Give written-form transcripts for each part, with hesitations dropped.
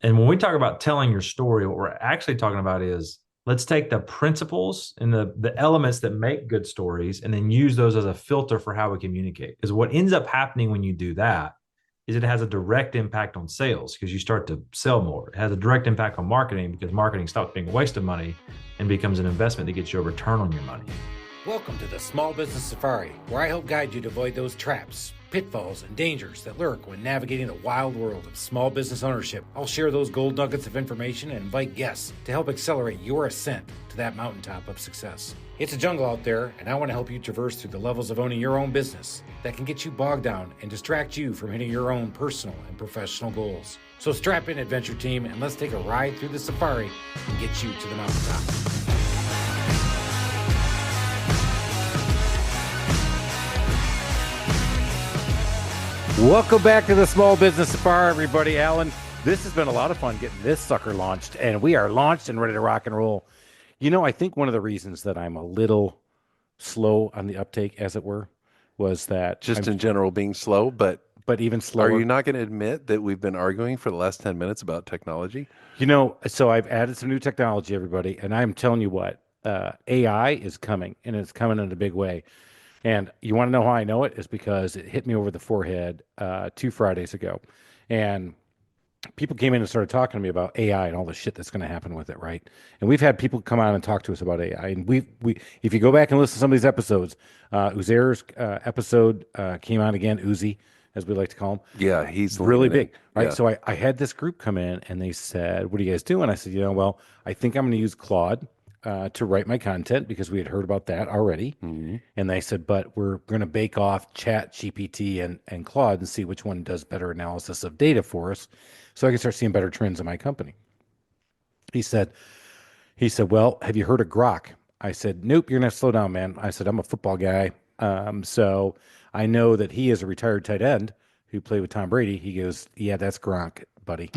And when we talk about telling your story, what we're actually talking about is let's take the principles and the elements that make good stories and then use those as a filter for how we communicate. Because what ends up happening when you do that is it has a direct impact on sales because you start to sell more. It has a direct impact on marketing because marketing stops being a waste of money and becomes an investment that gets you a return on your money. Welcome to the Small Business Safari, where I help guide you to avoid those traps, pitfalls, and dangers that lurk when navigating the wild world of small business ownership. I'll share those gold nuggets of information and invite guests to help accelerate your ascent to that mountaintop of success. It's a jungle out there, and I want to help you traverse through the levels of owning your own business that can get you bogged down and distract you from hitting your own personal and professional goals. So strap in, adventure team, and let's take a ride through the safari and get you to the mountaintop. Welcome back to the Small Business Safari, everybody. Alan, this has been a lot of fun getting this sucker launched, and we are launched and ready to rock and roll. You know, I think one of the reasons that I'm a little slow on the uptake, as it were, was that in general being slow, but even slower. Are you not going to admit that we've been arguing for the last 10 minutes about technology? You know, so I've added some new technology, everybody, and I'm telling you what, AI is coming, and it's coming in a big way. And you want to know how I know it? Is because it hit me over the forehead 2 Fridays ago. And people came in and started talking to me about AI and all the shit that's going to happen with it, right? And we've had people come on and talk to us about AI. And we if you go back and listen to some of these episodes, Uzair's episode came on again, Uzi, as we like to call him. Yeah, he's really big, right? Yeah. So I had this group come in and they said, "What are you guys doing?" I said, well, I think I'm going to use Claude to write my content because we had heard about that already. Mm-hmm. And they said, but we're going to bake off Chat GPT and Claude and see which one does better analysis of data for us so I can start seeing better trends in my company. He said, well, have you heard of Grok? I said, nope, you're going to slow down, man. I said, I'm a football guy. So I know that he is a retired tight end who played with Tom Brady. He goes, yeah, that's Gronk, buddy.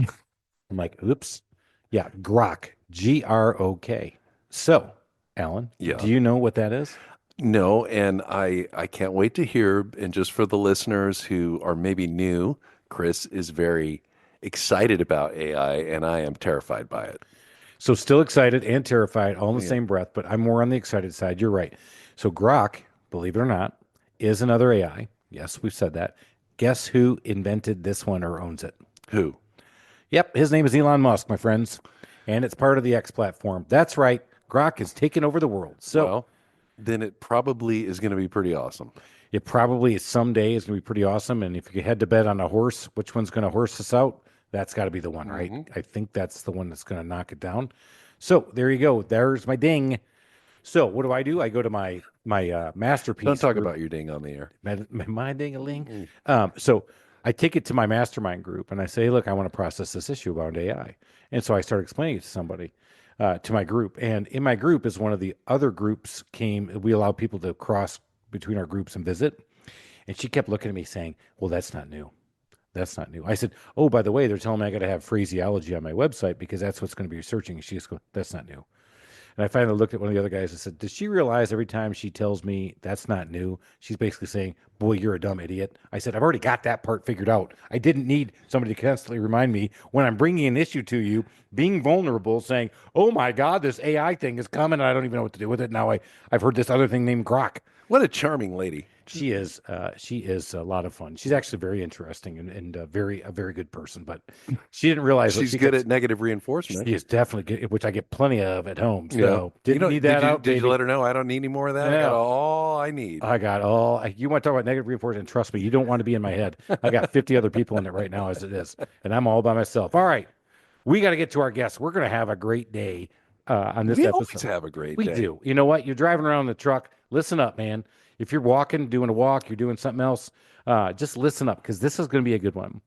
I'm like, oops. Yeah, Grok, Grok. So, Alan, do you know what that is? No, and I can't wait to hear. And just for the listeners who are maybe new, Chris is very excited about AI, and I am terrified by it. So still excited and terrified all in the same breath, but I'm more on the excited side. You're right. So Grok, believe it or not, is another AI. Yes, we've said that. Guess who invented this one or owns it? Who? Yep, his name is Elon Musk, my friends, and it's part of the X platform. That's right. Grok has taken over the world. So well, then it probably is going to be pretty awesome. It probably someday is going to be pretty awesome. And if you had to bet on a horse, which one's going to horse us out? That's got to be the one, right? Mm-hmm. I think that's the one that's going to knock it down. So there you go. There's my ding. So what do? I go to my masterpiece. Don't talk about your ding on the air. My ding-a-ling. So I take it to my mastermind group and I say, look, I want to process this issue about AI. And so I start explaining it to somebody. To my group. And in my group is one of the other groups we allow people to cross between our groups and visit. And she kept looking at me saying, well, that's not new. That's not new. I said, oh, by the way, they're telling me I got to have phraseology on my website because that's what's going to be searching. And she just goes, that's not new. And I finally looked at one of the other guys and said, does she realize every time she tells me that's not new, she's basically saying, boy, you're a dumb idiot. I said, I've already got that part figured out. I didn't need somebody to constantly remind me when I'm bringing an issue to you, being vulnerable, saying, oh my God, this AI thing is coming and I don't even know what to do with it. Now I've heard this other thing named Grok. What a charming lady. She is a lot of fun. She's actually very interesting and a very good person, but she didn't realize she's good at negative reinforcement. She is definitely good, which I get plenty of at home. So didn't need that out. Did you let her know I don't need any more of that? Yeah. I got all I need. You want to talk about negative reinforcement? Trust me, you don't want to be in my head. I got 50 other people in it right now as it is, and I'm all by myself. All right, we got to get to our guests. We're going to have a great day on this episode. We always have a great day. We do. You know what? You're driving around in the truck. Listen up, man. If you're walking, doing a walk, you're doing something else, just listen up because this is going to be a good one.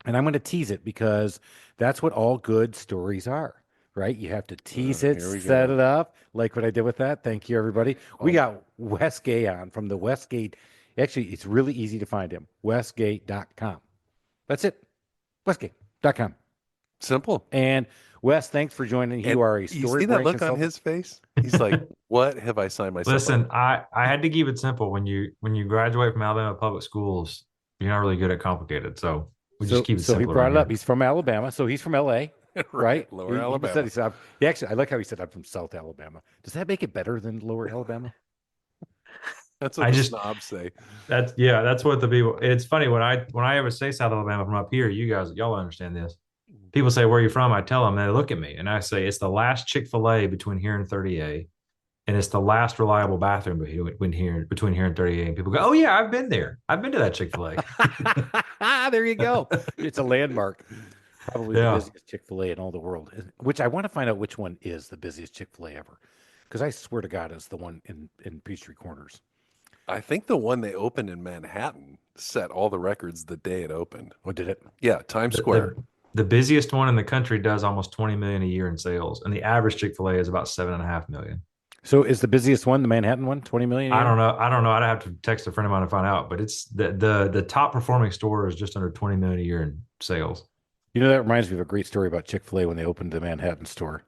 And I'm going to tease it because that's what all good stories are, right? You have to tease it, set it up, like what I did with that. Thank you, everybody. We got Wes Gay on from the Wes Gay. Actually, it's really easy to find him. WesGay.com. That's it. WesGay.com. Simple. And Wes, thanks for joining. You are a story. You see that look on his face? He's like, "What have I signed myself?" Listen, I had to keep it simple. When you graduate from Alabama public schools, you're not really good at complicated. So We just keep it So he simple brought around it up. here. He's from Alabama, so he's from LA, right? Lower He Alabama. said, he said, he actually, I like how he said, I'm from South Alabama. Does that make it better than Lower Alabama? That's what I the just snobs say. that's what the people. It's funny when I ever say South Alabama from up here, y'all understand this. People say where are you from? I tell them, and they look at me, and I say it's the last Chick-fil-A between here and 30A, and it's the last reliable bathroom between here and 30A. And people go, oh yeah, I've been there. I've been to that Chick-fil-A. There you go. It's a landmark. Probably the Yeah. busiest Chick-fil-A in all the world, which I want to find out which one is the busiest Chick-fil-A ever. Because I swear to God, it's the one in Peachtree Corners. I think the one they opened in Manhattan set all the records the day it opened. What did it? Yeah, Times The, Square. the busiest one in the country does almost 20 million a year in sales, and the average Chick-fil-A is about 7.5 million. So is the busiest one the Manhattan one, 20 million a year? I don't know. I'd have to text a friend of mine to find out, but it's the top performing store is just under 20 million a year in sales. You know, that reminds me of a great story about Chick-fil-A when they opened the Manhattan store.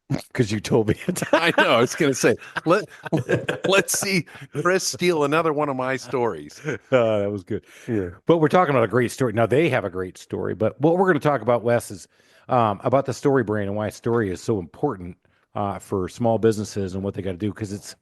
Because you told me it. I know. I was going to say, let's see Chris steal another one of my stories. That was good. Yeah. But we're talking about a great story. Now, they have a great story. But what we're going to talk about, Wes, is about the story brain and why story is so important for small businesses and what they got to do. Because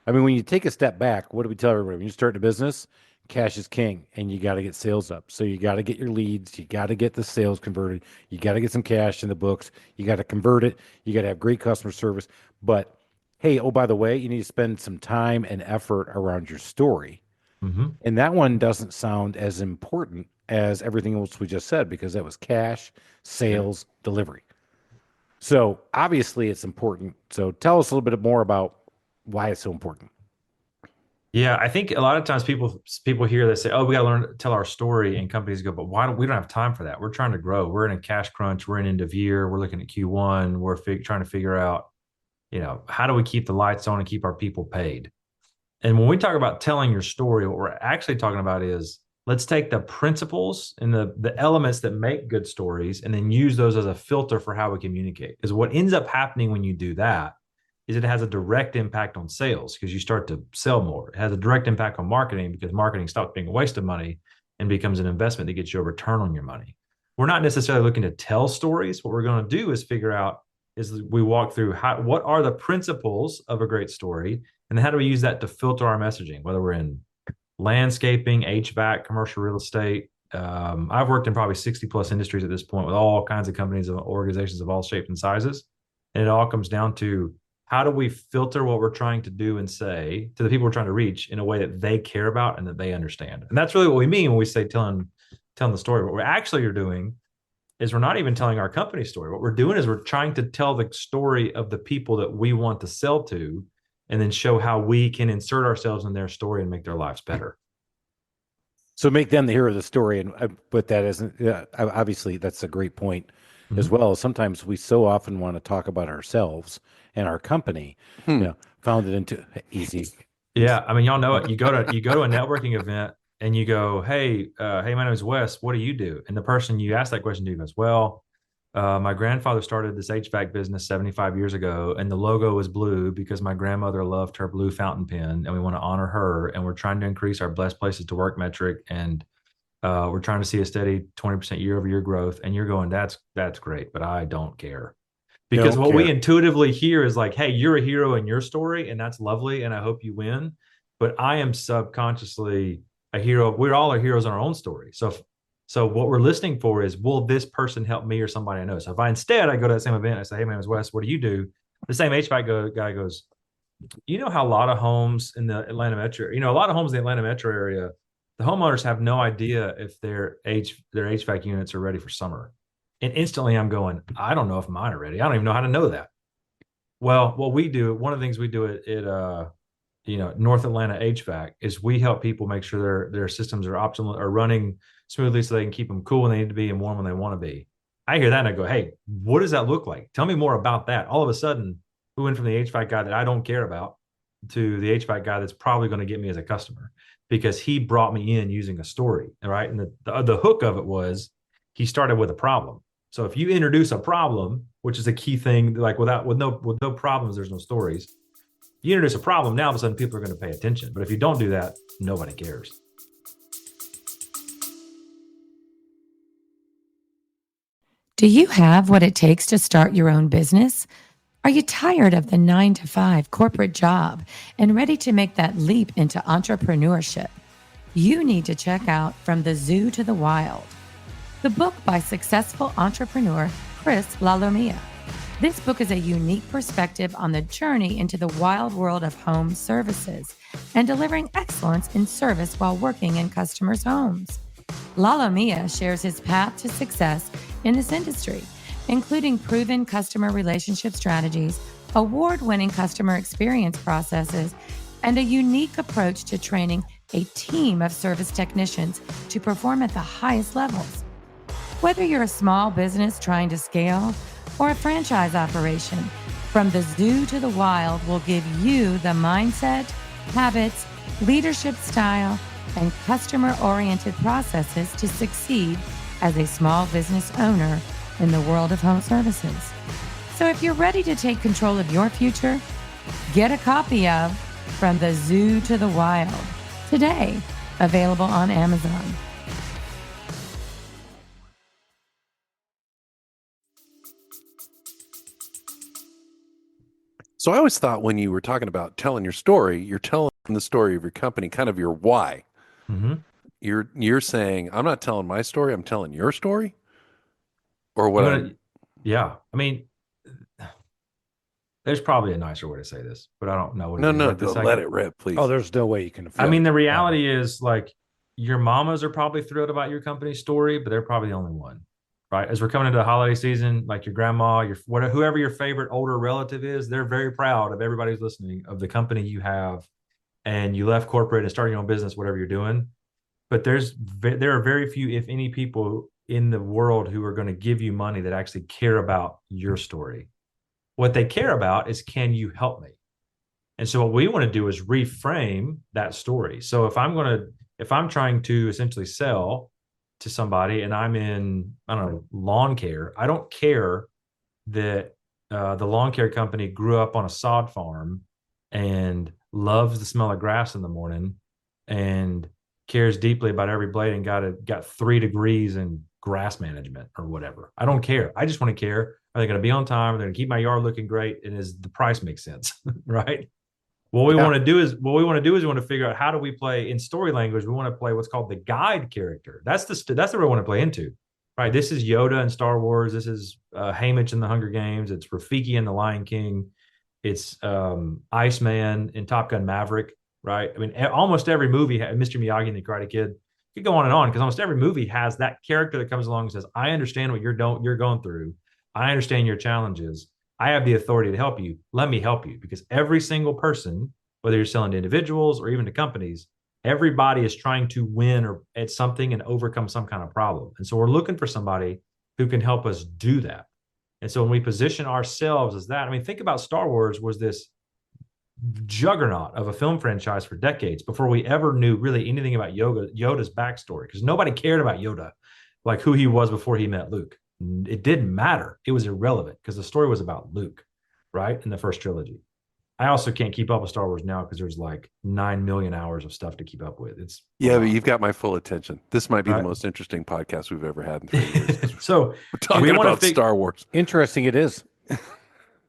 when you take a step back, what do we tell everybody? When you start a business, cash is king, and you got to get sales up. So you got to get your leads. You got to get the sales converted. You got to get some cash in the books. You got to convert it. You got to have great customer service. But hey, oh, by the way, you need to spend some time and effort around your story. Mm-hmm. And that one doesn't sound as important as everything else we just said, because that was cash, sales, delivery. So obviously it's important. So tell us a little bit more about why it's so important. Yeah, I think a lot of times people hear they say, "Oh, we got to learn to tell our story," and companies go, "But why don't we don't have time for that? We're trying to grow. We're in a cash crunch. We're in end of year. We're looking at Q1. We're trying to figure out, how do we keep the lights on and keep our people paid?" And when we talk about telling your story, what we're actually talking about is let's take the principles and the elements that make good stories and then use those as a filter for how we communicate. Because what ends up happening when you do that is it has a direct impact on sales because you start to sell more. It has a direct impact on marketing because marketing stops being a waste of money and becomes an investment that gets you a return on your money. We're not necessarily looking to tell stories. What we're going to do is figure out is we walk through what are the principles of a great story, and how do we use that to filter our messaging, whether we're in landscaping, HVAC, commercial real estate. I've worked in probably 60 plus industries at this point with all kinds of companies and organizations of all shapes and sizes. And it all comes down to how do we filter what we're trying to do and say to the people we're trying to reach in a way that they care about and that they understand. And that's really what we mean when we say telling the story. What we actually are doing is we're not even telling our company story. What we're doing is we're trying to tell the story of the people that we want to sell to and then show how we can insert ourselves in their story and make their lives better. So make them the hero of the story. And I put that as, obviously, that's a great point as well. Sometimes we so often want to talk about ourselves and our company, founded into easy. Yeah. I mean, y'all know it. You go to a networking event and you go, hey, my name is Wes. What do you do? And the person you ask that question to goes, well, my grandfather started this HVAC business 75 years ago, and the logo was blue because my grandmother loved her blue fountain pen, and we want to honor her. And we're trying to increase our best places to work metric, and we're trying to see a steady 20% year over year growth. And you're going, that's great, but I don't care. Because what we intuitively hear is like, hey, you're a hero in your story, and that's lovely, and I hope you win. But I am subconsciously a hero. We're all heroes in our own story. So what we're listening for is, will this person help me or somebody I know? So if I go to that same event, I say, hey, my name is Wes. What do you do? The same HVAC guy goes, you know how a lot of homes in the Atlanta metro, a lot of homes in the Atlanta metro area, the homeowners have no idea if their HVAC units are ready for summer. And instantly I'm going, I don't know if mine are ready. I don't even know how to know that. Well, what we do, one of the things we do at North Atlanta HVAC is we help people make sure their systems are optimal, are running smoothly so they can keep them cool when they need to be and warm when they want to be. I hear that and I go, hey, what does that look like? Tell me more about that. All of a sudden, we went from the HVAC guy that I don't care about to the HVAC guy that's probably going to get me as a customer because he brought me in using a story, right? And the hook of it was he started with a problem. So if you introduce a problem, which is a key thing, like with no problems, there's no stories. You introduce a problem, now all of a sudden people are going to pay attention. But if you don't do that, nobody cares. Do you have what it takes to start your own business? Are you tired of the 9 to 5 corporate job and ready to make that leap into entrepreneurship? You need to check out From the Zoo to the Wild, the book by successful entrepreneur Chris Lalomia. This book is a unique perspective on the journey into the wild world of home services and delivering excellence in service while working in customers' homes. Lalomia shares his path to success in this industry, including proven customer relationship strategies, award-winning customer experience processes, and a unique approach to training a team of service technicians to perform at the highest levels. Whether you're a small business trying to scale or a franchise operation, From the Zoo to the Wild will give you the mindset, habits, leadership style, and customer-oriented processes to succeed as a small business owner in the world of home services. So if you're ready to take control of your future, get a copy of From the Zoo to the Wild today, available on Amazon. So I always thought when you were talking about telling your story, you're telling the story of your company, kind of your why. Mm-hmm. You're saying, I'm not telling my story, I'm telling your story? Or what? Yeah. I mean, there's probably a nicer way to say this, but I don't know what it No, is no, right this don't second. let it rip, please. Oh, there's no way you can. I mean, the reality is like your mamas are probably thrilled about your company story, but they're probably the only one, right? As we're coming into the holiday season, like your grandma, whoever your favorite older relative is, they're very proud of everybody who's listening of the company you have, and you left corporate and started your own business, whatever you're doing. But there are very few, if any, people in the world who are going to give you money that actually care about your story. What they care about is, can you help me? And so what we want to do is reframe that story. So if I'm trying to essentially sell to somebody and I'm in, I don't know, lawn care, I don't care that the lawn care company grew up on a sod farm and loves the smell of grass in the morning and cares deeply about every blade and got 3 degrees in grass management or whatever. I don't care. I just want to care. Are they going to be on time? Are they going to keep my yard looking great? And is the price make sense? Right. What we want to do is we want to figure out, how do we play in story language? We want to play what's called the guide character. That's the way we want to play into. Right. This is Yoda in Star Wars. This is Haymitch in the Hunger Games. It's Rafiki in the Lion King. It's Iceman in Top Gun Maverick. Right. I mean, almost every movie, Mr. Miyagi and the Karate Kid, you could go on and on, because almost every movie has that character that comes along and says, I understand what you're going through. I understand your challenges. I have the authority to help you. Let me help you. Because every single person, whether you're selling to individuals or even to companies, everybody is trying to win or at something and overcome some kind of problem. And so we're looking for somebody who can help us do that. And so when we position ourselves as that, I mean, think about Star Wars was this juggernaut of a film franchise for decades before we ever knew really anything about Yoda's backstory, because nobody cared about Yoda, like who he was before he met Luke. It didn't matter. It was irrelevant because the story was about Luke, right? In the first trilogy. I also can't keep up with Star Wars now because there's like 9 million hours of stuff to keep up with. It's but you've got my full attention. This might be the most interesting podcast we've ever had in 3 years. So we're talking about Star Wars. Interesting it is.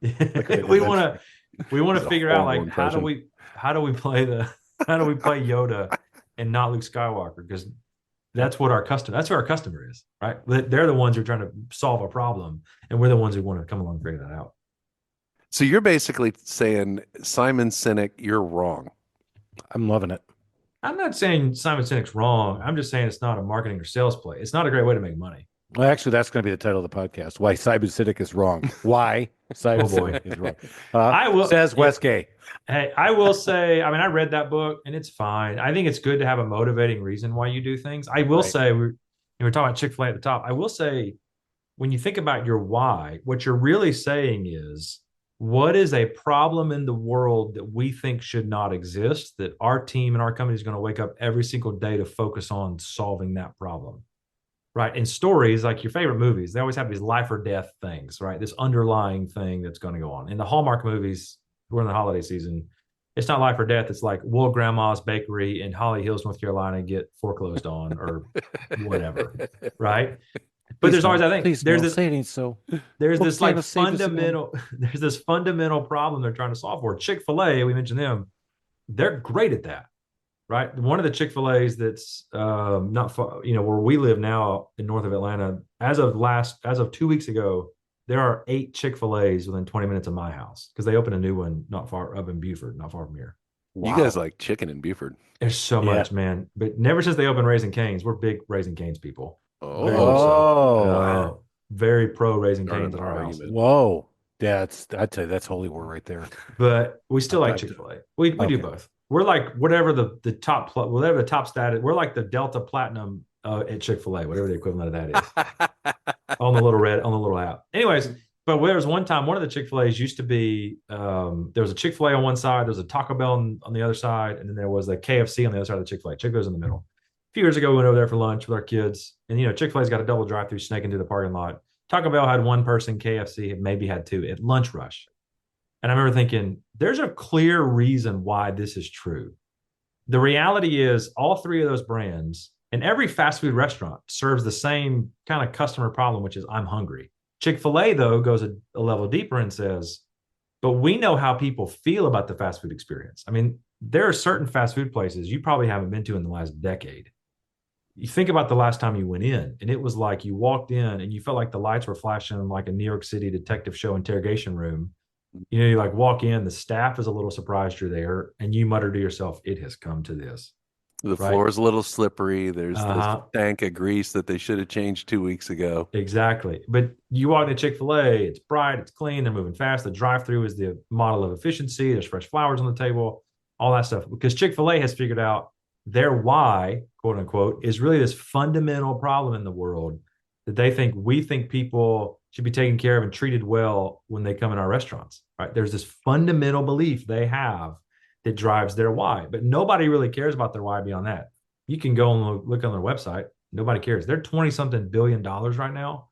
we want to figure out, like, how do we play Yoda and not Luke Skywalker? Because that's who our customer is, right? They're the ones who are trying to solve a problem, and we're the ones who want to come along and figure that out. So you're basically saying, Simon Sinek, you're wrong. I'm loving it. I'm not saying Simon Sinek's wrong. I'm just saying it's not a marketing or sales play. It's not a great way to make money. Well, actually, that's going to be the title of the podcast. Why Simon Sinek is wrong. Why Simon Sinek is wrong. Says Wes Gay. Hey, I will say, I mean, I read that book and it's fine. I think it's good to have a motivating reason why you do things. I will say, we're talking about Chick-fil-A at the top. I will say, when you think about your why, what you're really saying is, what is a problem in the world that we think should not exist, that our team and our company is going to wake up every single day to focus on solving that problem? Right. And stories, like your favorite movies, they always have these life or death things, right? This underlying thing that's going to go on. In the Hallmark movies, we're in the holiday season, it's not life or death. It's like, will Grandma's Bakery in Holly Hills, North Carolina get foreclosed on or whatever, right? But Please there's always, no. I think, Please no. Say it ain't so. there's Hope this like Santa saved us again. fundamental, there's this fundamental problem they're trying to solve for. Chick-fil-A, we mentioned them, they're great at that, right? One of the Chick-fil-A's that's not far, where we live now in north of Atlanta, as of 2 weeks ago, there are 8 Chick-fil-A's within 20 minutes of my house because they opened a new one not far up in Buford, not far from here. You guys like chicken in Buford. There's so much, man. But never since they opened Raising Cane's, we're big Raising Cane's people. Very much so. Very pro Raising Cane's in our house. Whoa. I'd tell you, that's holy war right there. But we still like Chick-fil-A. We do both. We're like whatever the top status. We're like the Delta Platinum at Chick-fil-A, whatever the equivalent of that is. on the little app. Anyways, but there was one time, one of the Chick-fil-A's used to be, there was a Chick-fil-A on one side, there was a Taco Bell on the other side, and then there was a KFC on the other side of the Chick-fil-A. Chick-fil-A's in the middle. A few years ago, we went over there for lunch with our kids, and Chick-fil-A's got a double drive-through snake into the parking lot. Taco Bell had one person, KFC maybe had 2 at lunch rush. And I remember thinking, there's a clear reason why this is true. The reality is all 3 of those brands and every fast food restaurant serves the same kind of customer problem, which is I'm hungry. Chick-fil-A, though, goes a level deeper and says, but we know how people feel about the fast food experience. I mean, there are certain fast food places you probably haven't been to in the last decade. You think about the last time you went in, and it was like you walked in and you felt like the lights were flashing like a New York City detective show interrogation room. You like walk in, the staff is a little surprised you're there, and you mutter to yourself, it has come to this. The floor is a little slippery. There's this tank of grease that they should have changed 2 weeks ago. Exactly. But you walk into Chick-fil-A, it's bright, it's clean, they're moving fast. The drive-through is the model of efficiency. There's fresh flowers on the table, all that stuff. Because Chick-fil-A has figured out their why, quote unquote, is really this fundamental problem in the world that we think people should be taken care of and treated well when they come in our restaurants, right? There's this fundamental belief they have that drives their why, but nobody really cares about their why beyond that. You can go and look on their website. Nobody cares. They're 20 something billion dollars right now.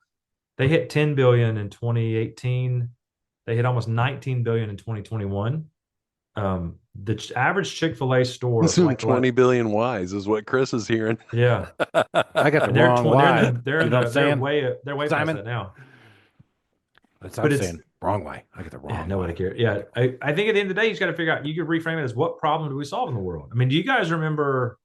They hit 10 billion in 2018. They hit almost 19 billion in 2021. The average Chick-fil-A store, like 20 billion whys is what Chris is hearing. Yeah. I got the wrong why. They're way Simon? past that now. That's what I'm saying. Wrong way. I get the wrong. Yeah, nobody cares. Yeah, I think at the end of the day, you just got to figure out. You could reframe it as what problem do we solve in the world? I mean, do you guys remember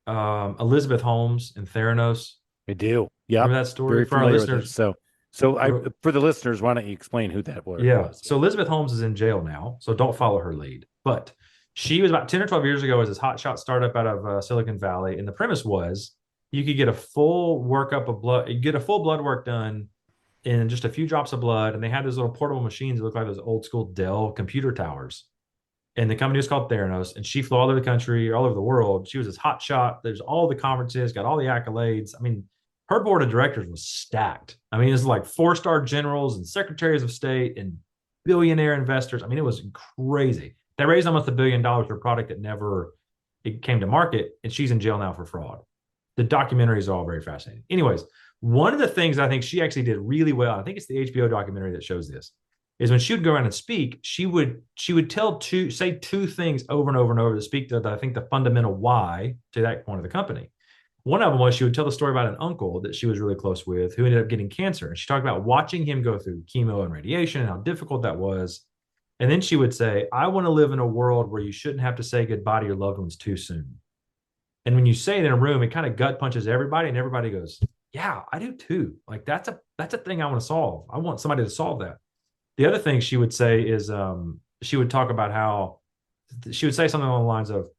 Elizabeth Holmes and Theranos? I do. Yeah, remember that story very for our listeners. For the listeners, why don't you explain who that was? Yeah. So Elizabeth Holmes is in jail now, so don't follow her lead. But she was about 10 or 12 years ago as this hotshot startup out of Silicon Valley, and the premise was you could get a full workup of blood, you get a full blood work done in just a few drops of blood, and they had those little portable machines that look like those old school Dell computer towers. And the company was called Theranos, and she flew all over the country, all over the world. She was this hot shot. There's all the conferences, got all the accolades. I mean, her board of directors was stacked. I mean, it's like 4-star generals and secretaries of state and billionaire investors. I mean, it was crazy. They raised almost $1 billion for a product that never came to market, and she's in jail now for fraud. The documentaries are all very fascinating. Anyways, one of the things I think she actually did really well, I think it's the HBO documentary that shows this, is when she would go around and speak, she would say 2 things over and over and over to speak to, I think, the fundamental why to that point of the company. One of them was she would tell the story about an uncle that she was really close with who ended up getting cancer. And she talked about watching him go through chemo and radiation and how difficult that was. And then she would say, I want to live in a world where you shouldn't have to say goodbye to your loved ones too soon. And when you say it in a room, it kind of gut punches everybody, and everybody goes, yeah, I do too. Like that's a thing I want to solve. I want somebody to solve that. The other thing she would say is she would talk about how she would say something along the lines of,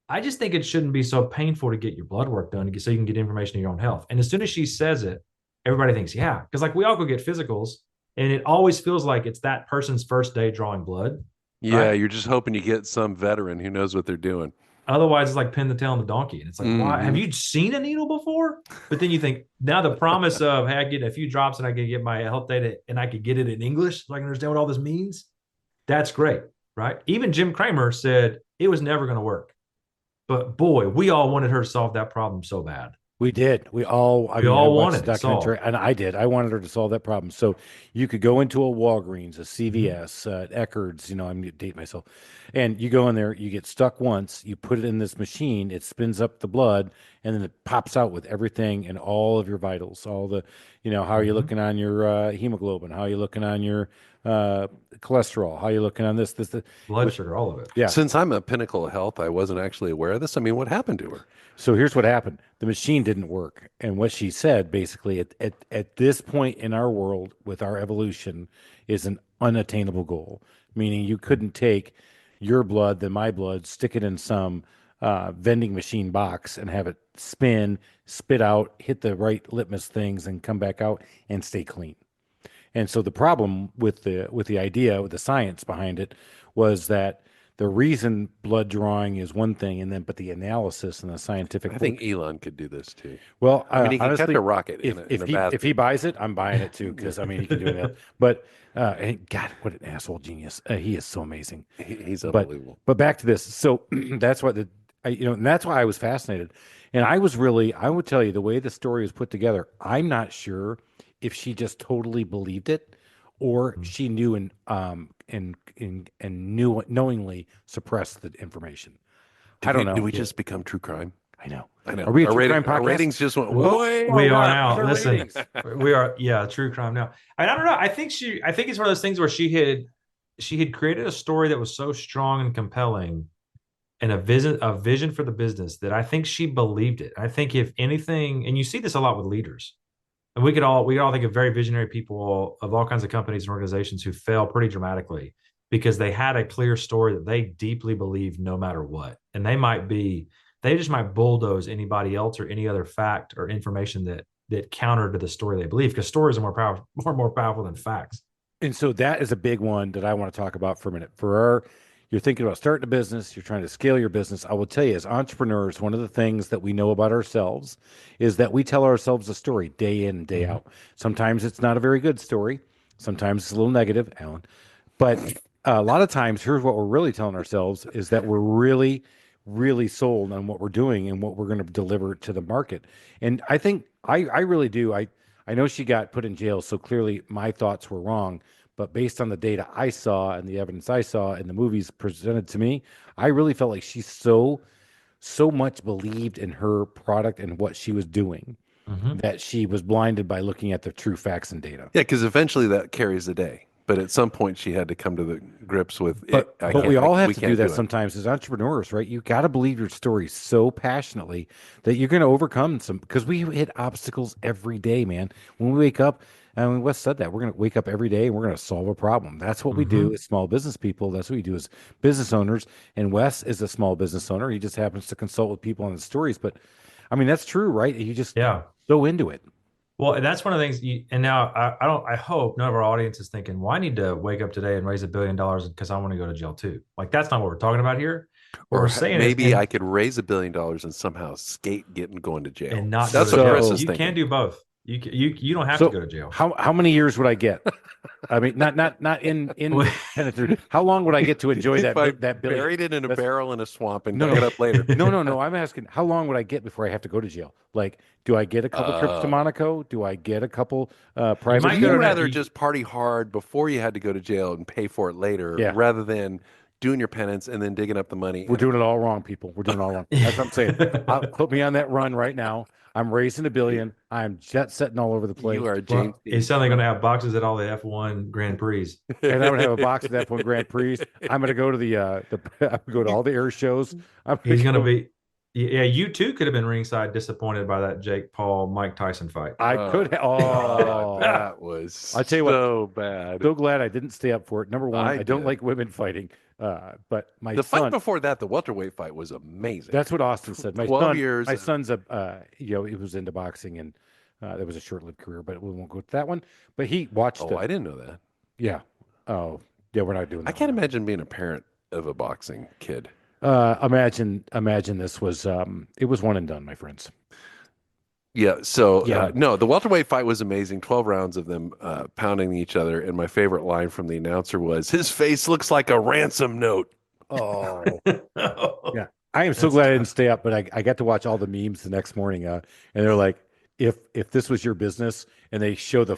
I just think it shouldn't be so painful to get your blood work done so you can get information on your own health. And as soon as she says it, everybody thinks, yeah, because like we all go get physicals, and it always feels like it's that person's first day drawing blood. Yeah, right? You're just hoping you get some veteran who knows what they're doing. Otherwise, it's like pin the tail on the donkey. And it's like, why? Have you seen a needle before? But then you think, now the promise of, hey, I get a few drops and I can get my health data and I could get it in English so I can understand what all this means. That's great, right? Even Jim Cramer said it was never going to work. But boy, we all wanted her to solve that problem so bad. We did. We all wanted it solved. And I did. I wanted her to solve that problem. So you could go into a Walgreens, a CVS, Eckerd's, I'm going to date myself. And you go in there, you get stuck once, you put it in this machine, it spins up the blood, and then it pops out with everything and all of your vitals, all the, How are you looking on your hemoglobin? How are you looking on your cholesterol? How are you looking on this? Blood sugar, all of it. Yeah. Since I'm a pinnacle of health, I wasn't actually aware of this. I mean, what happened to her? So here's what happened. The machine didn't work. And what she said basically at this point in our world with our evolution is an unattainable goal, meaning you couldn't take your blood, then my blood, stick it in some vending machine box and have it spin, spit out, hit the right litmus things, and come back out and stay clean. And so the problem with the idea, with the science behind it, was that the reason blood drawing is one thing, but the analysis and the scientific. I think Elon could do this too. Well, I mean, he can honestly, catch a rocket if in a basket. if he buys it, I'm buying it too because I mean he can do it. But and God, what an asshole genius! He is so amazing. He's But unbelievable. back to this. So that's what and that's why I was fascinated. And I would tell you the way the story was put together. I'm not sure if she just totally believed it, or she knew and knowingly suppressed the information. I don't know. Do we just become true crime? I know. I know. Are we a our, true crime our podcast? ratings just went Whoa. way We are up. now. Our Listen, ratings. we are. Yeah, true crime now. I don't know. I think it's one of those things where she had created a story that was so strong and compelling, and a vision for the business that I think she believed it. I think if anything, and you see this a lot with leaders, and we could all think of very visionary people of all kinds of companies and organizations who fail pretty dramatically because they had a clear story that they deeply believed no matter what, and they just might bulldoze anybody else or any other fact or information that counter to the story they believe, because stories are more powerful than facts. And so that is a big one that I want to talk about for a minute. You're thinking about starting a business, you're trying to scale your business. I will tell you, as entrepreneurs, one of the things that we know about ourselves is that we tell ourselves a story day in and day out. Sometimes it's not a very good story. Sometimes it's a little negative, Alan. But a lot of times, here's what we're really telling ourselves is that we're really, really sold on what we're doing and what we're going to deliver to the market. And I think I really do. I know she got put in jail, so clearly my thoughts were wrong. But based on the data I saw and the evidence I saw and the movies presented to me, I really felt like she so much believed in her product and what she was doing that she was blinded by looking at the true facts and data. Yeah, because eventually that carries the day. But at some point, she had to come to the grips with But we all have to do that it. sometimes as entrepreneurs, right? You got to believe your story so passionately that you're going to overcome some, because we hit obstacles every day, man. When we wake up, and Wes said that, we're going to wake up every day and we're going to solve a problem. That's what we do as small business people. That's what we do as business owners. And Wes is a small business owner. He just happens to consult with people on the stories. But I mean, that's true, right? You just so into it. Well, and that's one of the things. And now I hope none of our audience is thinking, well, I need to wake up today and raise $1 billion because I want to go to jail too. Like, that's not what we're talking about here. What Or we're saying maybe I could raise $1 billion and somehow skate getting going to jail. and not That's go to what jail. Chris is You thinking. can do both. You don't have to go to jail. How many years would I get? I mean, not in how long would I get to enjoy If I that billion? buried it in a barrel in a swamp and No, dug it up later. No. I'm asking, how long would I get before I have to go to jail? Like, do I get a couple trips to Monaco? Do I get a couple private? might Would go you to rather that- just party hard before you had to go to jail and pay for it later, Yeah. rather than doing your penance and then digging up the money? We're doing it all wrong, people. We're doing it all wrong. That's what I'm saying. Put me on that run right now. I'm raising $1 billion. I'm jet setting all over the place. You are James. Well, it's suddenly going to have boxes at all the F1 Grand Prix. And I'm gonna have a box of that one Grand Prix. I'm gonna go to I'm gonna go to all the air shows. He's going to be. Yeah, you too could have been ringside disappointed by that Jake Paul Mike Tyson fight. I could. That was I'll tell you what, so bad. So glad I didn't stay up for it. Number one, I don't did. like women fighting. But my The son, fight before that, the welterweight fight, was amazing. that's what Austin said. My 12 son, years. my son's he was into boxing, and that was a short-lived career, but we won't go to that one. But he watched it. I didn't know that. Yeah. Oh, yeah. We're not doing that. I can't imagine being a parent of a boxing kid. Imagine this was it was one and done, my friends. Yeah. So Yeah. no, the welterweight fight was amazing. 12 rounds of them pounding each other. And my favorite line from the announcer was, "His face looks like a ransom note." Oh, yeah. I am so glad I didn't stay up, but I got to watch all the memes the next morning. And they're like, if this was your business, and they show the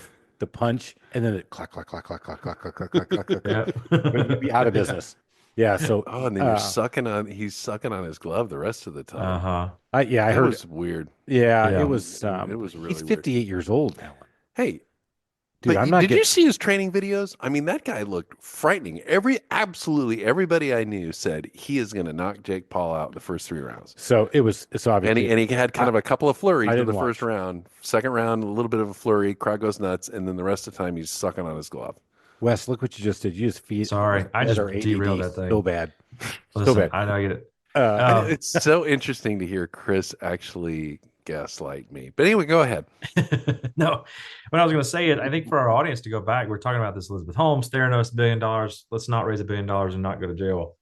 punch, and then it clack clack clack clack clack clack clack clack clack clack clack, clack, you'd be out of business. Yeah. So and then he's sucking on his glove the rest of the time. I That heard was weird. Yeah, Yeah. it was. It was really he's 58 years old now. Hey, Dude, but I'm not did getting. you see his training videos? I mean, that guy looked frightening. Absolutely everybody I knew said he is going to knock Jake Paul out in the first 3 rounds. So it's And obviously. he had kind of a couple of I flurries in didn't the first watch. round. Second round, a little bit of a flurry. Crowd goes nuts, and then the rest of the time he's sucking on his glove. Wes, look what you just did. You just Sorry, I fed just our derailed ADD that thing. so bad, so Listen, bad. I know I get it. Uh, It's so interesting to hear Chris actually gaslight me. But anyway, go ahead. No, what I was going to say is, I think for our audience to go back, we're talking about this Elizabeth Holmes, Theranos, $1 billion. Let's not raise $1 billion and not go to jail.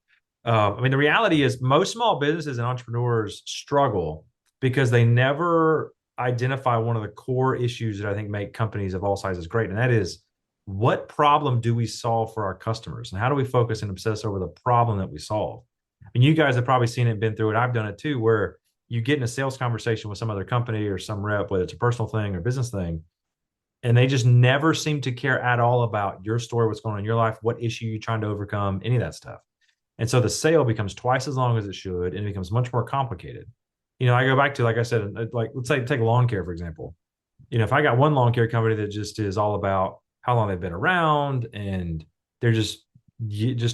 I mean, the reality is most small businesses and entrepreneurs struggle because they never identify one of the core issues that I think make companies of all sizes great. And that is, what problem do we solve for our customers? And how do we focus and obsess over the problem that we solve? And you guys have probably seen it, been through it. I've done it too, where you get in a sales conversation with some other company or some rep, whether it's a personal thing or business thing, and they just never seem to care at all about your story, what's going on in your life, what issue you're trying to overcome, any of that stuff. And so the sale becomes twice as long as it should, and it becomes much more complicated. I go back to, like I said, like, let's say take lawn care, for example. If I got one lawn care company that just is all about how long they've been around and they're just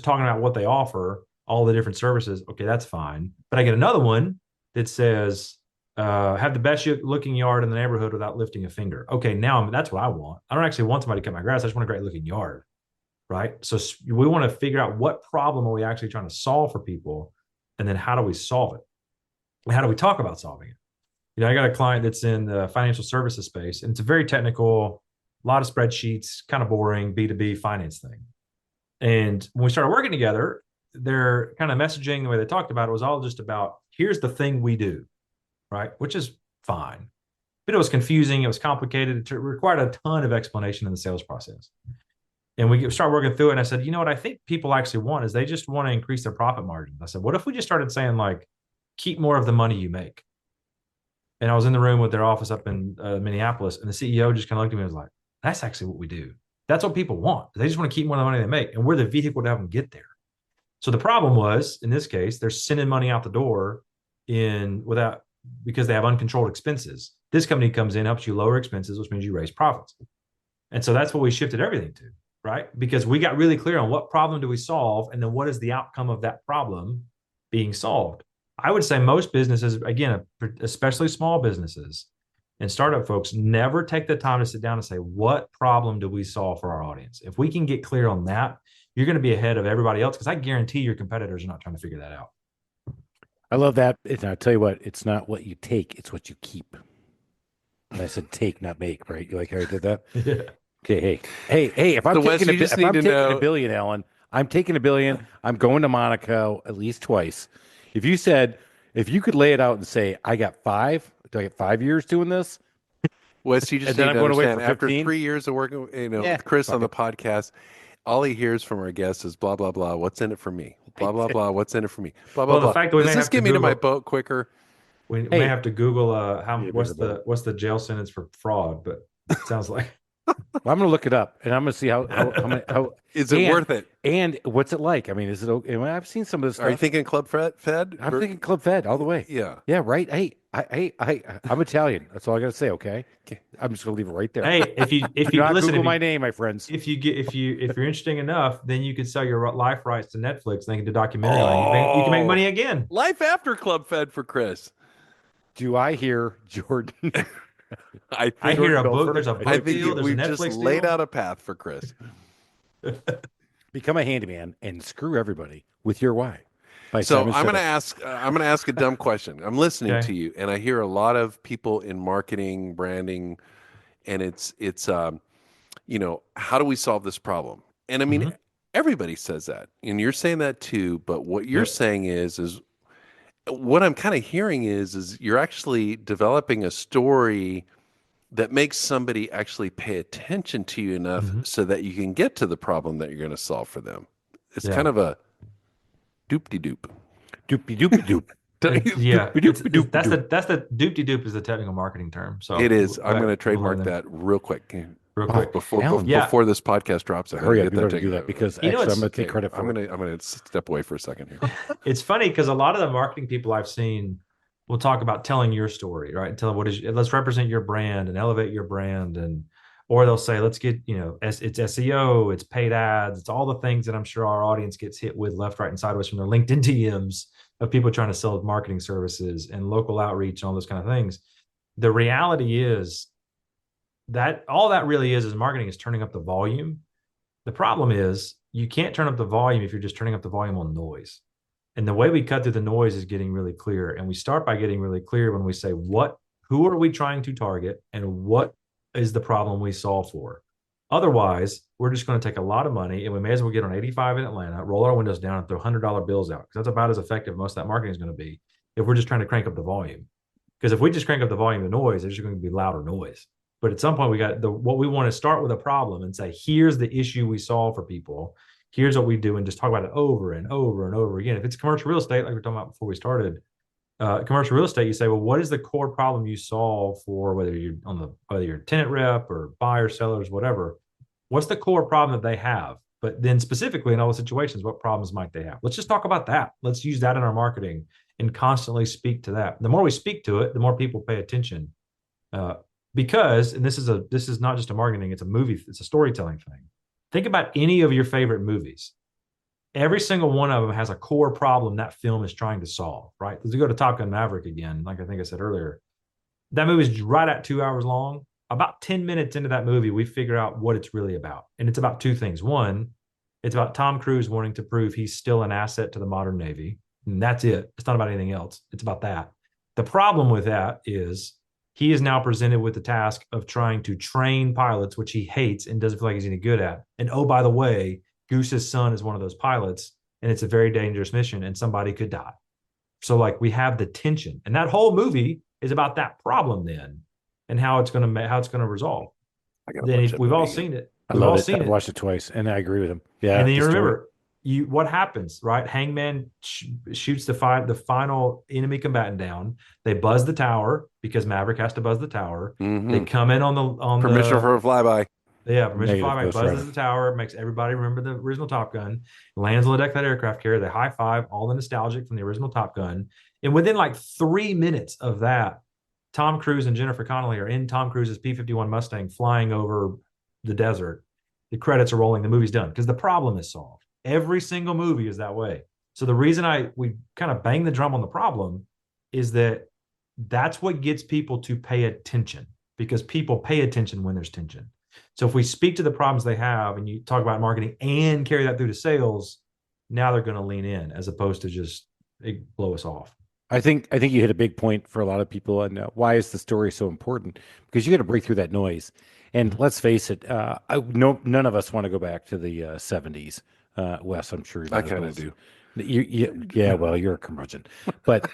talking about what they offer, all the different services, okay, that's fine. But I get another one that says, have the best looking yard in the neighborhood without lifting a finger. Okay, now that's what I want. I don't actually want somebody to cut my grass. I just want a great looking yard, right? So we want to figure out what problem are we actually trying to solve for people, and then how do we solve it? And how do we talk about solving it? I got a client that's in the financial services space, and it's a very technical, a lot of spreadsheets, kind of boring B2B finance thing. And when we started working together, their kind of messaging, the way they talked about it, was all just about, here's the thing we do, right? Which is fine. But it was confusing. It was complicated. It required a ton of explanation in the sales process. And we started working through it. And I said, what I think people actually want is they just want to increase their profit margins. I said, what if we just started saying, like, keep more of the money you make? And I was in the room with their office up in Minneapolis, and the CEO just kind of looked at me and was like, that's actually what we do. That's what people want. They just want to keep more of the money they make, and we're the vehicle to have them get there. So the problem was, in this case, they're sending money out the door because they have uncontrolled expenses. This company comes in, helps you lower expenses, which means you raise profits. And so that's what we shifted everything to, right? Because we got really clear on what problem do we solve, and then what is the outcome of that problem being solved. I would say most businesses, again, especially small businesses and startup folks, never take the time to sit down and say, what problem do we solve for our audience? If we can get clear on that, you're going to be ahead of everybody else, because I guarantee your competitors are not trying to figure that out. I love that. And I'll tell you what, it's not what you take, it's what you keep. And I said take, not make, right? You like how I did that? Yeah. Okay, hey, if I'm taking a billion, Alan, I'm taking $1 billion. I'm going to Monaco at least twice. If you could lay it out and say, I got 5, do I get 5 years doing this? Wes, you just And then need I'm to going away understand, for after 15? 3 years of working, with Chris on the podcast, all he hears from our guests is blah, blah, blah. What's in it for me? Blah, blah, blah. What's in it for me? Blah, blah, Well, the blah. fact that we Does may this have to get me to my Google- boat quicker? We may have to Google what's bigger the jail sentence for fraud, but it sounds like. Well, I'm going to look it up, and I'm going to see how Is it worth it? And what's it like? I mean, is it okay? I mean, I've seen some of this stuff. Are you thinking Club Fed? I'm thinking Club Fed all the way. Yeah, right. Hey, I'm Italian. That's all I got to say. Okay, I'm just going to leave it right there. Hey, if you not listen, Google my name, my friends. if you're interesting enough, then you can sell your life rights to Netflix, and they can do a documentary on you. You can make money again. Life after Club Fed for Chris. Do I hear Jordan? I hear a book. Belfort. There's a I book think deal. There's a we've Netflix just laid deal. out a path for Chris. Become a handyman and screw everybody with your why. So I'm going to ask a dumb question. I'm listening to you, and I hear a lot of people in marketing, branding, and it's how do we solve this problem? And I mean, everybody says that, and you're saying that too. But what you're saying is what I'm kind of hearing is you're actually developing a story that makes somebody actually pay attention to you enough so that you can get to the problem that you're going to solve for them. It's kind of a doop-de-doop. Doop-de-doop-de-doop. That's the doop-de-doop is the technical marketing term. So it is. I'm going to trademark that real quick. Before this podcast drops. Hurry up, you better do that, because actually I'm going to take credit for it. I'm going to step away for a second here. It's funny because a lot of the marketing people I've seen will talk about telling your story, right? Let's represent your brand and elevate your brand, and Or they'll say, let's get, it's SEO, it's paid ads, it's all the things that I'm sure our audience gets hit with left, right, and sideways from their LinkedIn DMs of people trying to sell marketing services and local outreach and all those kind of things. The reality is that all that really is marketing is turning up the volume. The problem is you can't turn up the volume if you're just turning up the volume on noise. And the way we cut through the noise is getting really clear. And we start by getting really clear when we say, who are we trying to target and what is the problem we solve for? Otherwise, we're just going to take a lot of money and we may as well get on 85 in Atlanta, roll our windows down and throw $100 bills out, because that's about as effective most of that marketing is going to be if we're just trying to crank up the volume. Because if we just crank up the volume of noise, there's just going to be louder noise. But at some point, what we want to start with a problem and say, here's the issue we solve for people. Here's what we do, and just talk about it over and over and over again. If it's commercial real estate, like we were talking about before we started, commercial real estate, you say, well, what is the core problem you solve for, whether you're a tenant rep or buyer, sellers, whatever? What's the core problem that they have? But then specifically in all the situations, what problems might they have? Let's just talk about that. Let's use that in our marketing and constantly speak to that. The more we speak to it, the more people pay attention. Because, and this is not just a marketing, it's a storytelling thing. Think about any of your favorite movies. Every single one of them has a core problem that film is trying to solve, right? Let's go to Top Gun Maverick again, like I think I said earlier. That movie is right at 2 hours long. About 10 minutes into that movie, we figure out what it's really about. And it's about two things. One, it's about Tom Cruise wanting to prove he's still an asset to the modern Navy. And that's it. It's not about anything else. It's about that. The problem with that is he is now presented with the task of trying to train pilots, which he hates and doesn't feel like he's any good at. And oh, by the way, Goose's son is one of those pilots, and it's a very dangerous mission, and somebody could die. So, like, we have the tension, and that whole movie is about that problem then, and how it's going to resolve. Then we've all seen it. We've all seen it. I've watched it twice, and I agree with him. Yeah, and then you remember what happens, right? Hangman shoots the final enemy combatant down. They buzz the tower because Maverick has to buzz the tower. Mm-hmm. They come in on permission for a flyby. Yeah, permission for a flyby. Buzzes the tower, makes everybody remember the original Top Gun. Lands on the deck of that aircraft carrier. They high five, all the nostalgic from the original Top Gun. And within like 3 minutes of that, Tom Cruise and Jennifer Connelly are in Tom Cruise's P-51 Mustang flying over the desert. The credits are rolling. The movie's done because the problem is solved. Every single movie is that way. So the reason we kind of bang the drum on the problem is that's what gets people to pay attention, because people pay attention when there's tension. So if we speak to the problems they have and you talk about marketing and carry that through to sales, now they're going to lean in as opposed to just blow us off. I think you hit a big point for a lot of people. And why is the story so important? Because you got to break through that noise. And let's face it, none of us want to go back to the 70s. Wes, I'm sure I kind of do. Yeah, well, you're a curmudgeon, but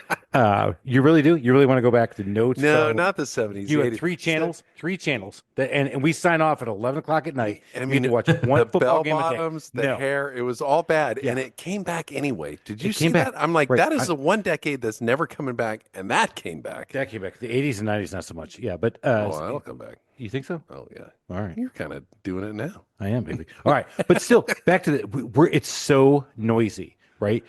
you really do. You really want to go back to notes? No, not the 70s. You had three channels, and we sign off at 11 o'clock at night. I mean, you watch one the football bell game bottoms, a day. the hair, it was all bad, and it came back anyway. Did you see that? I'm like, that is the one decade that's never coming back, and that came back. That came back. The 80s and 90s, not so much. Yeah, but that'll come back. You think so? Oh yeah. All right. You're kind of doing it now. I am, baby. All right, but still, back to it's so noisy, right?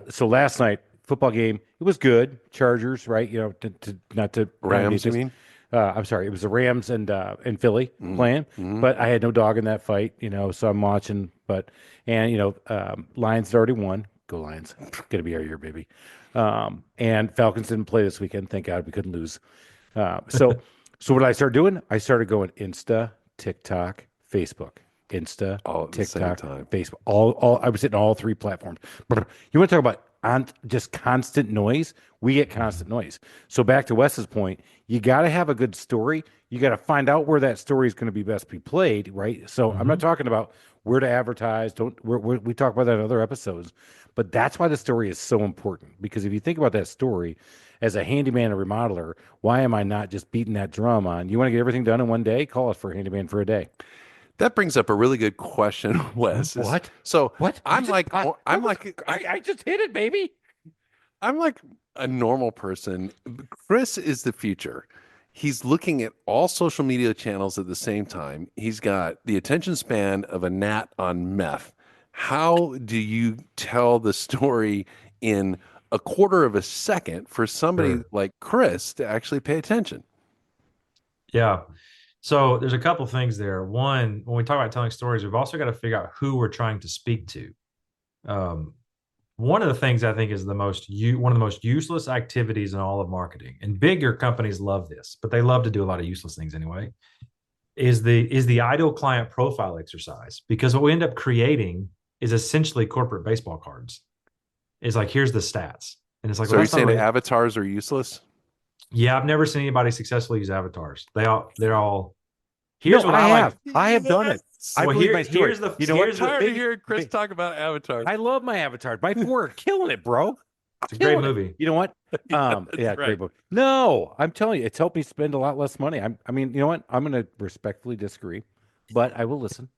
So last night, football game, it was good. Chargers, right? You know, not to Rams. You mean? I'm sorry, it was the Rams and Philly playing, but I had no dog in that fight, you know. So I'm watching, Lions had already won. Go Lions! Gonna be our year, baby. And Falcons didn't play this weekend. Thank God we couldn't lose. So what did I start doing? I started going Insta, TikTok, Facebook. Insta, all at TikTok, the same time. Facebook. All I was hitting all three platforms. You want to talk about just constant noise? We get constant noise. So back to Wes's point, you got to have a good story. You got to find out where that story is going to be best be played, right? So I'm not talking about where to advertise. We talk about that in other episodes, but that's why the story is so important. Because if you think about that story, as a handyman and remodeler, why am I not just beating that drum on? You want to get everything done in one day? Call us for a handyman for a day. That brings up a really good question, Wes. What? So what? I just hit it, baby. I'm like a normal person. Chris is the future. He's looking at all social media channels at the same time. He's got the attention span of a gnat on meth. How do you tell the story in a quarter of a second for somebody like Chris to actually pay attention? Yeah. So there's a couple things there. One, when we talk about telling stories, we've also got to figure out who we're trying to speak to. Um, one of the things I think is one of the most useless activities in all of marketing, and bigger companies love this, but they love to do a lot of useless things anyway, is the ideal client profile exercise. Because what we end up creating is essentially corporate baseball cards. It's like, here's the stats. And it's like, so well, are you saying avatars are useless? Yeah, I've never seen anybody successfully use avatars. They're all. Here's what I have. like. I have done it. I Well, believe my story. here's the. You know what? Tired of hearing Chris talk about avatars. I love my avatars. My 4 are killing it, bro. It's a great movie. You know what? Yeah, right. great movie. No, I'm telling you, it's helped me spend a lot less money. I mean, you know what? I'm going to respectfully disagree, but I will listen.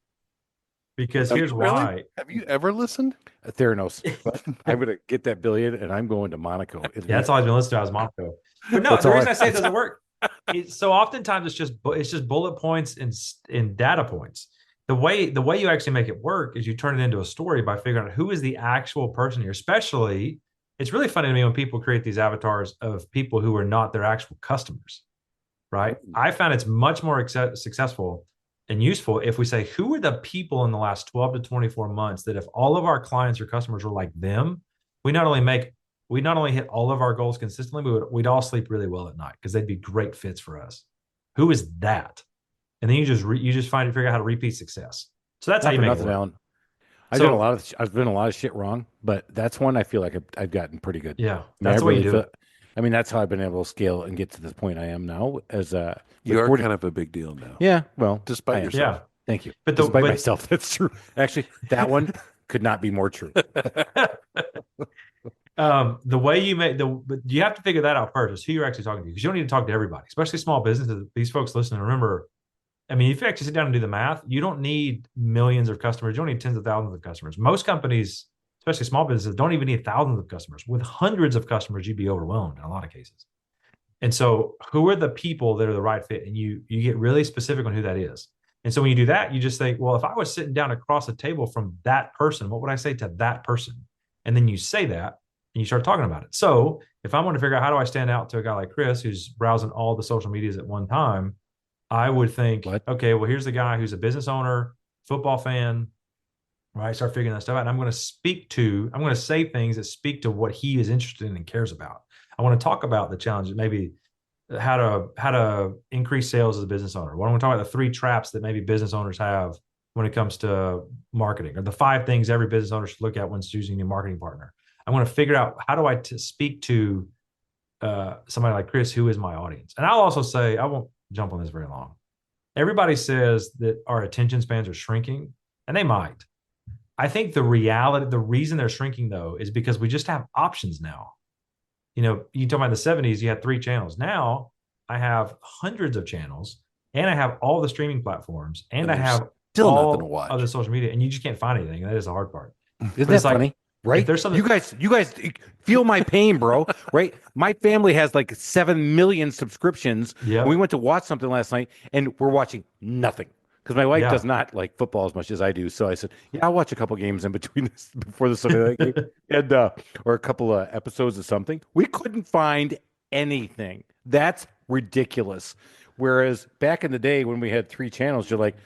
Because here's why. Have you ever listened? Theranos. But I'm going to get that billion, and I'm going to Monaco. Yeah, that's all I've been listening to is Monaco. But no, the reason I say it doesn't work. So oftentimes it's just bullet points and data points. The way you actually make it work is you turn it into a story by figuring out who is the actual person here. Especially, it's really funny to me when people create these avatars of people who are not their actual customers, right? I found it's much more successful and useful if we say, who are the people in the last 12 to 24 months that if all of our clients or customers were like them, we not only hit all of our goals consistently, we'd all sleep really well at night because they'd be great fits for us. Who is that? And then you just figure out how to repeat success. So that's how you make it work. Alan. I've done a lot of shit wrong, but that's one I feel like I've gotten pretty good. Yeah, that's the way you do it. I mean, that's how I've been able to scale and get to the point I am now. You are kind of a big deal now. Yeah, well, despite yourself. Yeah, thank you. But despite myself, that's true. Actually, that one could not be more true. The way you but you have to figure that out first, is who you're actually talking to, because you don't need to talk to everybody, especially small businesses. These folks listening, remember, I mean, if you actually sit down and do the math, you don't need millions of customers. You don't need tens of thousands of customers. Most companies, especially small businesses, don't even need thousands of customers. With hundreds of customers, you'd be overwhelmed in a lot of cases. And so who are the people that are the right fit? And you get really specific on who that is. And so when you do that, you just think, well, if I was sitting down across the table from that person, what would I say to that person? And then you say that and you start talking about it. So if I want to figure out how do I stand out to a guy like Chris, who's browsing all the social medias at one time, I would think, okay, well, here's the guy who's a business owner, football fan, right? Start figuring that stuff out. And I'm going to say things that speak to what he is interested in and cares about. I want to talk about the challenges, maybe how to increase sales as a business owner. I want to talk about the 3 traps that maybe business owners have when it comes to marketing, or the 5 things every business owner should look at when choosing a new marketing partner. I want to figure out, how do I speak to somebody like Chris, who is my audience? And I'll also say, I won't jump on this very long. Everybody says that our attention spans are shrinking, and they might. I think the reason they're shrinking, though, is because we just have options now. You know, you talk about the 70s, you had 3 channels. Now I have hundreds of channels, and I have all the streaming platforms, and I have still all nothing to watch. Other social media, and you just can't find anything. That is the hard part. Isn't that funny? Right? There's something. You guys feel my pain, bro. Right? My family has like 7 million subscriptions. Yeah. We went to watch something last night, and we're watching nothing because my wife does not like football as much as I do. So I said, "Yeah, I'll watch a couple games in between before the Sunday night game, and or a couple of episodes of something." We couldn't find anything. That's ridiculous. Whereas back in the day when we had 3 channels, you're like,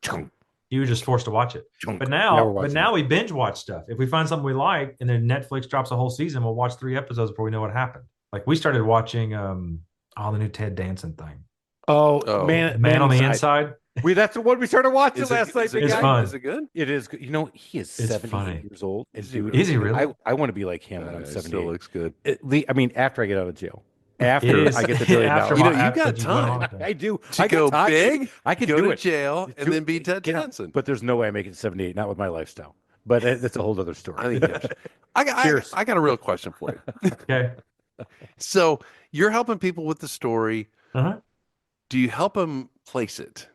chunk. You were just forced to watch it. But now we binge watch stuff. If we find something we like, and then Netflix drops a whole season, we'll watch 3 episodes before we know what happened. Like, we started watching the new Ted Danson thing. Oh. Man on the Inside. That's the one we started watching last night. It's fun. Is it good? It is good. You know, he is 78 years old. Is he really? I want to be like him when I'm 78. Still looks good. I mean, after I get out of jail. After I get the $1 billion. You got time. I do. To go big, I can go do to it. jail, and then be Ted Danson. But there's no way I make it to 78, not with my lifestyle. But that's a whole other story. I think I got a real question for you. Okay. So you're helping people with the story. Uh-huh. Do you help them place it?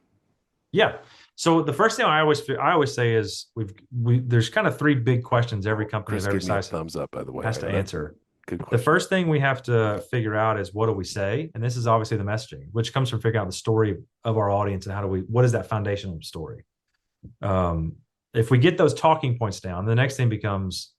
Yeah. So the first thing I always say is there's kind of 3 big questions every company of every size thumbs up, by the way, has to answer. Good the first thing we have to figure out is, what do we say? And this is obviously the messaging, which comes from figuring out the story of our audience and what is that foundational story? If we get those talking points down, the next thing becomes,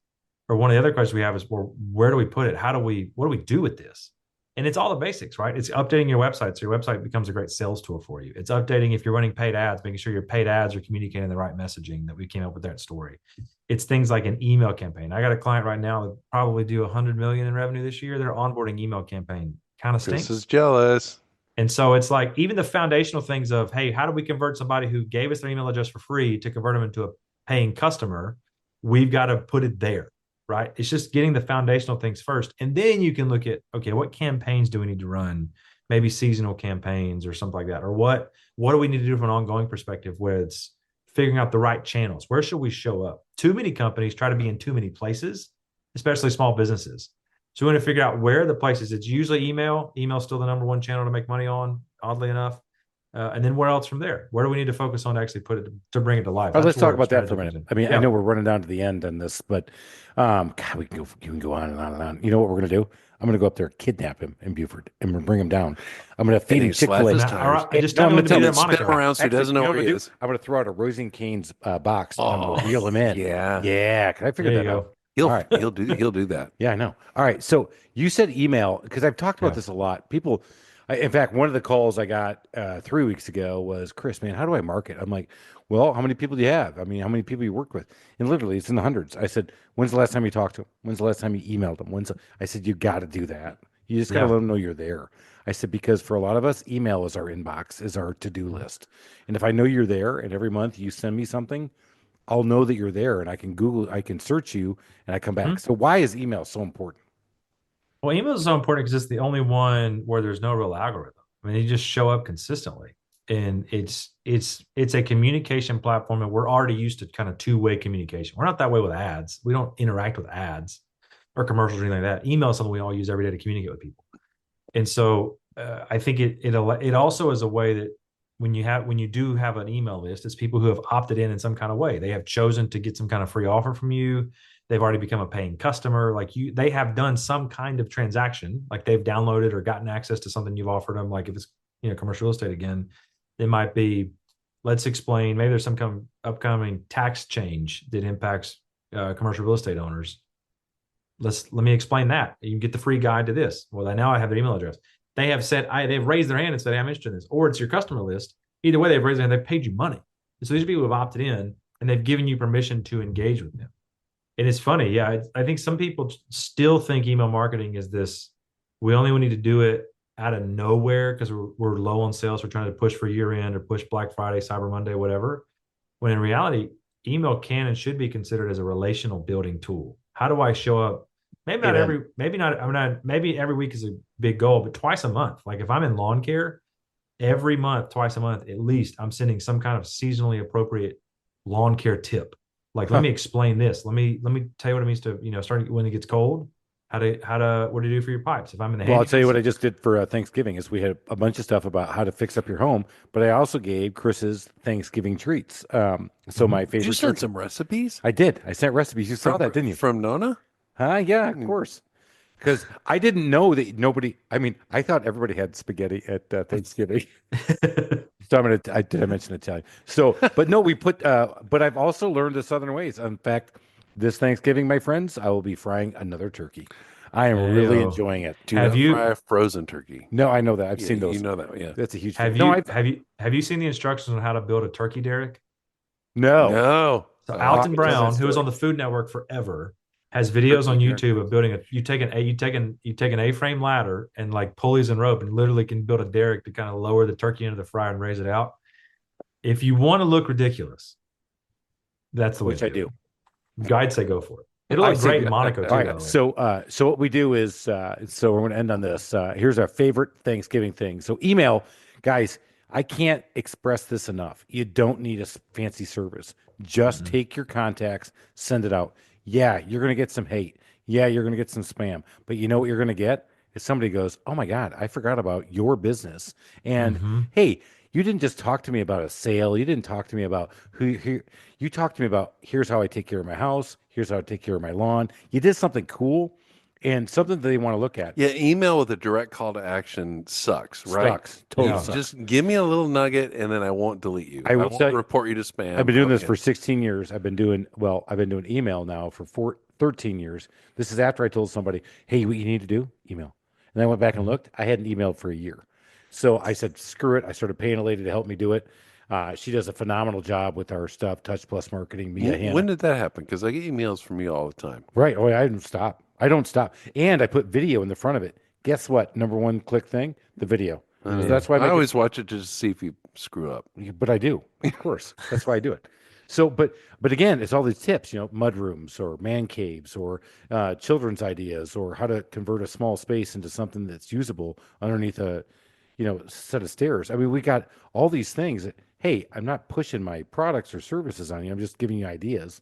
or one of the other questions we have is, well, where do we put it? What do we do with this? And it's all the basics, right? It's updating your website so your website becomes a great sales tool for you. It's updating if you're running paid ads, making sure your paid ads are communicating the right messaging that we came up with that story. It's things like an email campaign. I got a client right now that probably do 100 million in revenue this year. Their onboarding email campaign kind of stinks. Chris is jealous. And so it's like even the foundational things of, hey, how do we convert somebody who gave us their email address for free to convert them into a paying customer? We've got to put it there, right? It's just getting the foundational things first. And then you can look at, okay, what campaigns do we need to run? Maybe seasonal campaigns or something like that. Or what do we need to do from an ongoing perspective where it's figuring out the right channels? Where should we show up? Too many companies try to be in too many places, especially small businesses. So we want to figure out where the places. It's usually email. Email is still the number one channel to make money on, oddly enough. And then where else from there? Where do we need to focus on to actually put it to bring it to life? Let's talk about that for a minute. I mean, I know we're running down to the end on this, but God, we can go on and on and on. You know what we're going to do? I'm going to go up there, kidnap him in Buford, and bring him down. I'm going to feed him Chick-fil-A. Just I'm going to spin him around so he doesn't know where he is. I'm going to throw out a Raising Cane's box and reel him in. Yeah. Can I figure that out? He'll do that. Yeah, I know. All right. So you said email, because I've talked about this a lot. People, in fact, one of the calls I got 3 weeks ago was, Chris, man, how do I market? I'm like, well, how many people do you have? I mean, how many people you work with? And literally, it's in the hundreds. I said, when's the last time you talked to them? When's the last time you emailed them? I said, you got to do that. You just got to let them know you're there. I said, because for a lot of us, email is our inbox, is our to-do list. And if I know you're there and every month you send me something, I'll know that you're there and I can search you and I come back. So why is email so important? Well, email is so important because it's the only one where there's no real algorithm. I mean, you just show up consistently, and it's a communication platform, and we're already used to kind of two-way communication. We're not that way with ads. We don't interact with ads or commercials or anything like that. Email is something we all use every day to communicate with people. And so I think it also is a way that when you do have an email list, it's people who have opted in some kind of way. They have chosen to get some kind of free offer from you. They've already become a paying customer. Like they have done some kind of transaction, like they've downloaded or gotten access to something you've offered them. Like if it's, commercial real estate again, it might be, let's explain, maybe there's some kind of upcoming tax change that impacts commercial real estate owners. Let me explain that. You can get the free guide to this. Well, now I have an email address. They have said, they've raised their hand and said, hey, I'm interested in this, or it's your customer list. Either way, they've raised their hand, they've paid you money. And so these people have opted in and they've given you permission to engage with them. And it's funny. Yeah. I think some people still think email marketing is this, we only need to do it out of nowhere because we're low on sales. We're trying to push for year end or push Black Friday, Cyber Monday, whatever. When in reality, email can and should be considered as a relational building tool. How do I show up? Maybe every week is a big goal, but twice a month. Like if I'm in lawn care, every month, twice a month, at least, I'm sending some kind of seasonally appropriate lawn care tip. Like, let me explain this. Let me tell you what it means to, starting when it gets cold, what to do for your pipes. If I'm in the I'll tell you what I just did for Thanksgiving is we had a bunch of stuff about how to fix up your home, but I also gave Chris's Thanksgiving treats. So my favorite. Did you send some recipes? I did. I sent recipes. You saw that, didn't you? From Nona? Yeah, of course. Because I didn't know that I thought everybody had spaghetti at Thanksgiving. So did I mention Italian? So, but no, but I've also learned the Southern ways. In fact, this Thanksgiving, my friends, I will be frying another turkey. I am really enjoying it. Have you fry a frozen turkey? No, I know that. I've seen those. You know that, yeah. That's a huge thing. Have you seen the instructions on how to build a turkey derrick? No. So Alton Brown, who was on the Food Network forever, has videos on YouTube of building you take an A-frame ladder and like pulleys and rope and literally can build a derrick to kind of lower the turkey into the fryer and raise it out. If you want to look ridiculous, that's the way I do. I'd say go for it. It'll look great in Monaco too. All right. So what we do is so we're going to end on this. Here's our favorite Thanksgiving thing. So email, guys. I can't express this enough. You don't need a fancy service. Just take your contacts, send it out. Yeah, you're going to get some hate. Yeah, you're going to get some spam. But you know what you're going to get? Is somebody goes, oh my God, I forgot about your business. And hey, you didn't just talk to me about a sale. You didn't talk to me about you talked to me about here's how I take care of my house. Here's how I take care of my lawn. You did something cool and something that they want to look at. Yeah, email with a direct call to action sucks, right? Totally sucks. Just give me a little nugget and then I won't delete you. I won't report you to spam. I've been doing this for 16 years. I've been doing email now for 13 years. This is after I told somebody, hey, what you need to do? Email. And I went back and looked. I hadn't emailed for a year. So I said, screw it. I started paying a lady to help me do it. She does a phenomenal job with our stuff, Touch Plus Marketing, Mia Hanna. When did that happen? Because I get emails from you all the time. Right. Oh, I don't stop. I don't stop. And I put video in the front of it. Guess what? Number one click thing, the video. So that's why I always watch it just to see if you screw up. But I do, of course. That's why I do it. So, but again, it's all these tips, mud rooms or man caves or children's ideas or how to convert a small space into something that's usable underneath a, set of stairs. I mean, we got all these things that, hey, I'm not pushing my products or services on you. I'm just giving you ideas.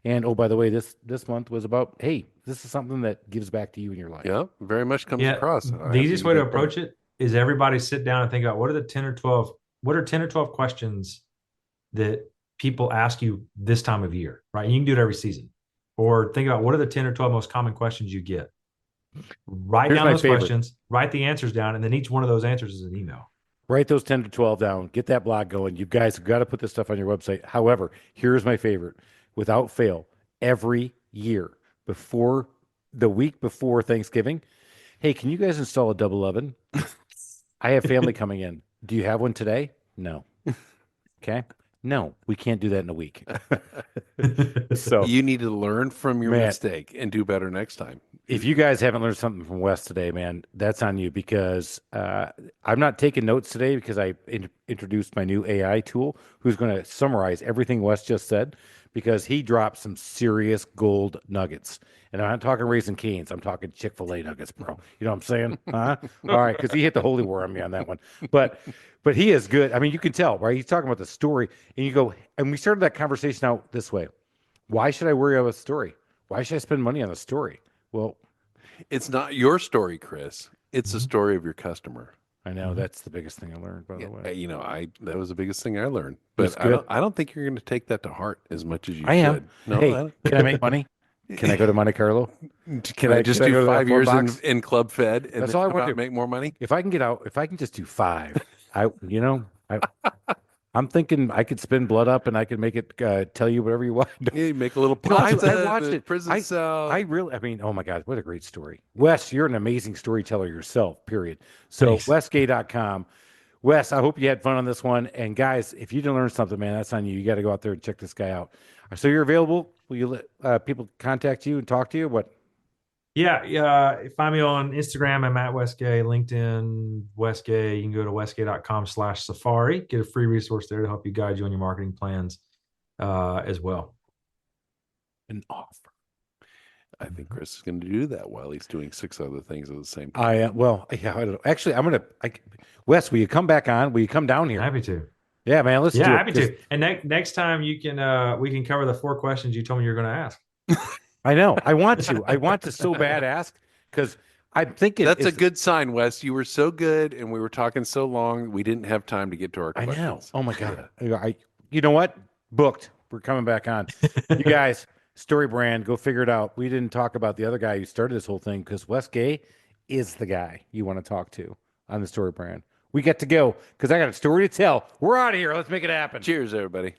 And oh, by the way, this month was about, hey, this is something that gives back to you in your life. Yeah, very much comes across. The easiest way to approach it is everybody sit down and think about what are 10 or 12 questions that people ask you this time of year, right? And you can do it every season. Or think about what are the 10 or 12 most common questions you get. Write down those questions, write the answers down, and then each one of those answers is an email. Write those 10 to 12 down. Get that blog going. You guys have got to put this stuff on your website. However, here's my favorite. Without fail, every year the week before Thanksgiving, hey, can you guys install a double oven? I have family coming in. Do you have one today? No. Okay. No, we can't do that in a week. So you need to learn from your mistake and do better next time. If you guys haven't learned something from Wes today, man, that's on you because I'm not taking notes today because I introduced my new AI tool who's going to summarize everything Wes just said because he dropped some serious gold nuggets. And I'm not talking Raising Cane's. I'm talking Chick-fil-A nuggets, bro. You know what I'm saying? Huh? All right, because he hit the holy war on me on that one. But he is good. I mean, you can tell, right? He's talking about the story. And you go, and we started that conversation out this way. Why should I worry about a story? Why should I spend money on a story? Well, it's not your story, Chris. It's the story of your customer. I know that's the biggest thing I learned, by the way. That was the biggest thing I learned. But I don't think you're going to take that to heart as much as you should. Am. No, hey, can I make money? Can I go to Monte Carlo? Can I just do 5 years in Club Fed and that's all I want to make more money? If I can get out, if I can just do 5, I'm thinking I could spin blood up and I could make it tell you whatever you want. Yeah, you make a little pizza. I watched it. Prison cell. Oh my God, what a great story. Wes, you're an amazing storyteller yourself, period. So wesgay.com. Wes, I hope you had fun on this one. And guys, if you didn't learn something, man, that's on you. You got to go out there and check this guy out. So you're available? Will you let people contact you and talk to you? What? Yeah. Find me on Instagram. I'm at Wes Gay, LinkedIn, Wes Gay. You can go to wesgay.com/safari. Get a free resource there to help you guide you on your marketing plans as well. An offer. I think Chris is going to do that while he's doing 6 other things at the same time. I don't know. Actually, Wes, will you come back on? Will you come down here? Happy to. Yeah, man. Let's do it. Happy to. And next time we can cover the 4 questions you told me you're going to ask. I know. I want to so bad ask because I'm thinking that's a good sign, Wes. You were so good and we were talking so long, we didn't have time to get to our questions. I know. Oh my God. Yeah. You know what? Booked. We're coming back on. You guys, Story Brand, go figure it out. We didn't talk about the other guy who started this whole thing because Wes Gay is the guy you want to talk to on the Story Brand. We get to go because I got a story to tell. We're out of here. Let's make it happen. Cheers, everybody.